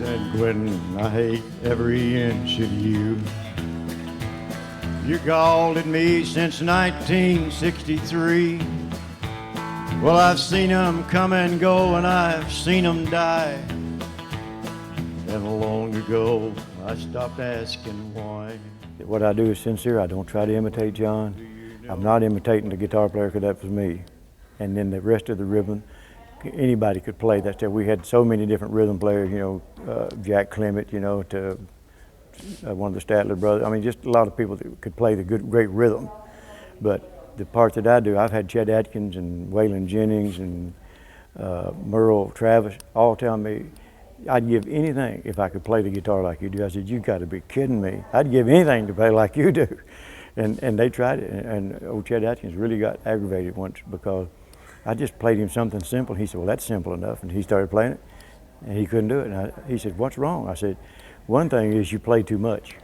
San Quentin, I hate every inch of you. You called at me since 1963. Well, I've seen 'em come and go, and I've seen 'em die. And long ago, I stopped asking why. What I do is sincere. I don't try to imitate John. I'm not imitating the guitar player, because that was me. And then the rest of the rhythm, anybody could play. That's that. We had so many different rhythm players, Jack Clement, to one of the Statler brothers. I mean, just a lot of people that could play the great rhythm. But the part that I do, I've had Chet Atkins and Waylon Jennings and Merle Travis all tell me, I'd give anything if I could play the guitar like you do. I said, you got to be kidding me. I'd give anything to play like you do. And they tried it, and old Chet Atkins really got aggravated once because I just played him something simple. He said, well, that's simple enough. And he started playing it, and he couldn't do it. And he said, what's wrong? I said, one thing is you play too much.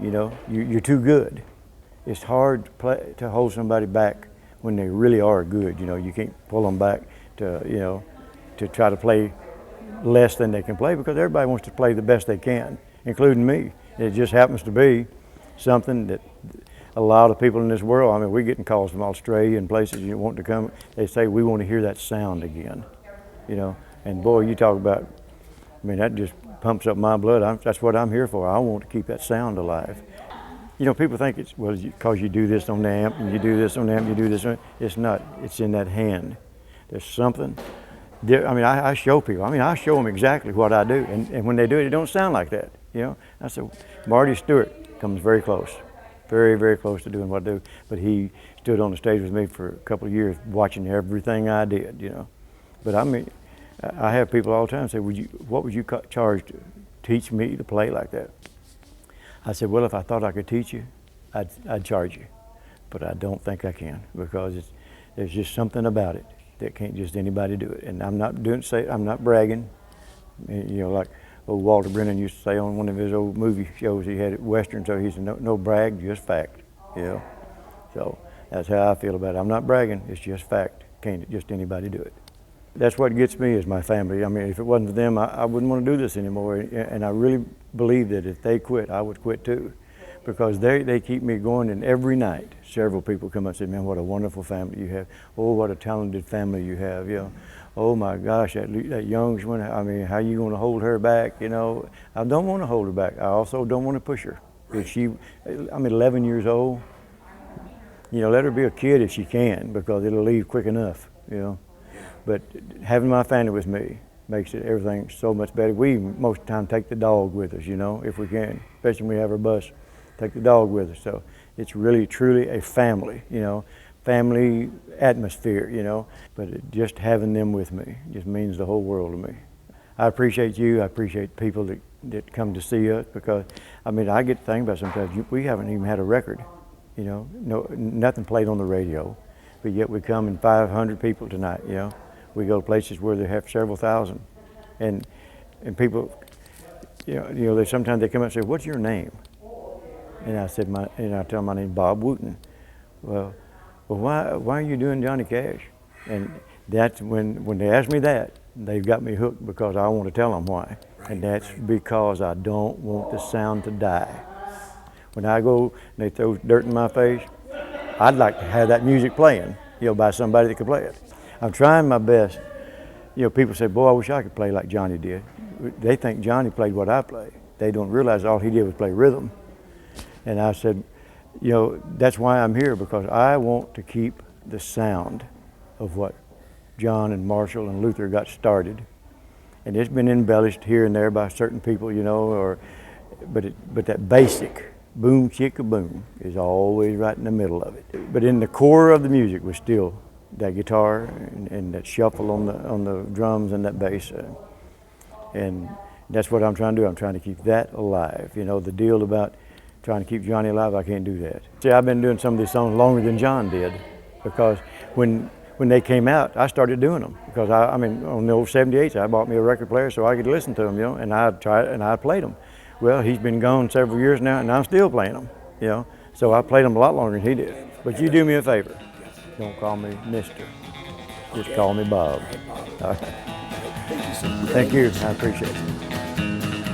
You're too good. It's hard to hold somebody back when they really are good. You can't pull them back to try to play less than they can play, because everybody wants to play the best they can, including me. It just happens to be something that a lot of people in this world, I mean, we're getting calls from Australia and places you want to come. They say, we want to hear that sound again, And boy, you talk about, that just pumps up my blood. That's what I'm here for. I want to keep that sound alive. People think it's, well, because you do this on the amp, and you do this on the amp, you do this on it. It's not. It's in that hand. There's something. I show people. I show them exactly what I do. And when they do it, it don't sound like that, I said, Marty Stewart comes very close. Very, very close to doing what I do. But he stood on the stage with me for a couple of years watching everything I did, But I have people all the time say, what would you charge to teach me to play like that? I said, well, if I thought I could teach you, I'd charge you. But I don't think I can, because there's just something about it that can't just anybody do it. And I'm not bragging. Like old Walter Brennan used to say on one of his old movie shows, he had it Western, so he said, no brag, just fact, So that's how I feel about it. I'm not bragging, it's just fact. Can't just anybody do it. That's what gets me, is my family. If it wasn't for them, I wouldn't want to do this anymore. And I really believe that if they quit, I would quit too. Because they keep me going, and every night several people come up and say, man, what a wonderful family you have. Oh, what a talented family you have, Oh my gosh, that young one, how you going to hold her back, I don't want to hold her back. I also don't want to push her. If I'm 11 years old, let her be a kid if she can, because it'll leave quick enough, But having my family with me makes everything so much better. We most of the time take the dog with us, if we can, especially when we have our bus. Take the dog with us. So it's really, truly a family, family atmosphere, But just having them with me just means the whole world to me. I appreciate you. I appreciate people that come to see us, because, I get to think about sometimes, we haven't even had a record, nothing played on the radio, but yet we come in 500 people tonight, We go to places where they have several thousand, and people, they sometimes come up and say, what's your name? And I said, I tell them my name's Bob Wootton. Well, why are you doing Johnny Cash? And that's when they ask me that, they've got me hooked, because I want to tell them why. And that's because I don't want the sound to die. When I go and they throw dirt in my face, I'd like to have that music playing, by somebody that could play it. I'm trying my best. People say, boy, I wish I could play like Johnny did. They think Johnny played what I play. They don't realize all he did was play rhythm. And I said, that's why I'm here, because I want to keep the sound of what John and Marshall and Luther got started. And it's been embellished here and there by certain people, but that basic boom, chicka boom is always right in the middle of it. But in the core of the music was still that guitar and that shuffle on the drums and that bass. And that's what I'm trying to do. I'm trying to keep that alive. The deal about trying to keep Johnny alive, I can't do that. See, I've been doing some of these songs longer than John did, because when they came out, I started doing them. Because on the old 78s, I bought me a record player so I could listen to them, and I'd try it and I played them. Well, he's been gone several years now, and I'm still playing them, So I played them a lot longer than he did. But you do me a favor, don't call me Mister. Just call me Bob. All right. Thank you, I appreciate it.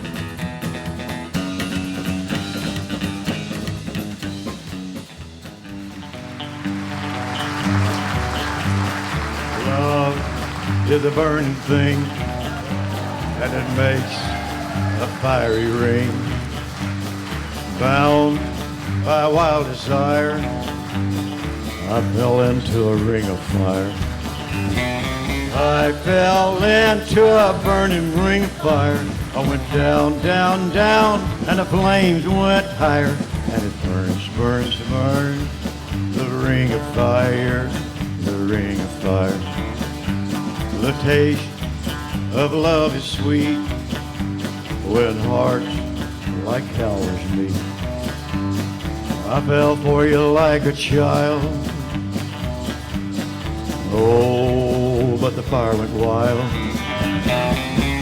to the burning thing, and it makes a fiery ring. Bound by a wild desire, I fell into a ring of fire. I fell into a burning ring of fire. I went down, down, down, and the flames went higher. And it burns, burns, burns, the ring of fire, the ring of fire. The taste of love is sweet when hearts like ours meet. I fell for you like a child. Oh, but the fire went wild.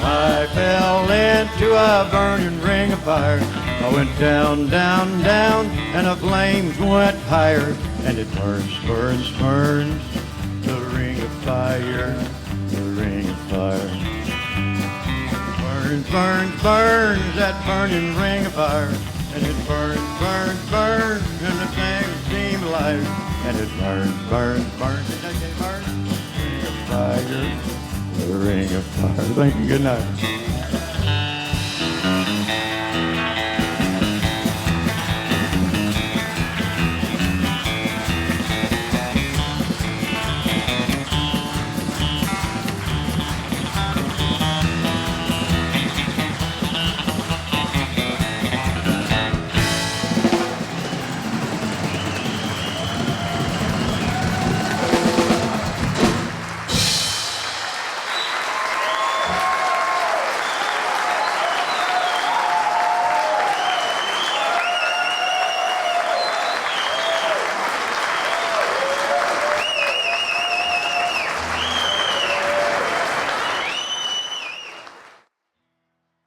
I fell into a burning ring of fire. I went down, down, down, and the flames went higher. And it burns, burns, burns, the ring of fire, the ring of fire. Burns, burns, burns, that burning ring of fire. And it burns, burns, burns, and the flames seem lighter. And it burns, burns, burns, and it burns, the ring of fire, the ring of fire. Thank you, good night.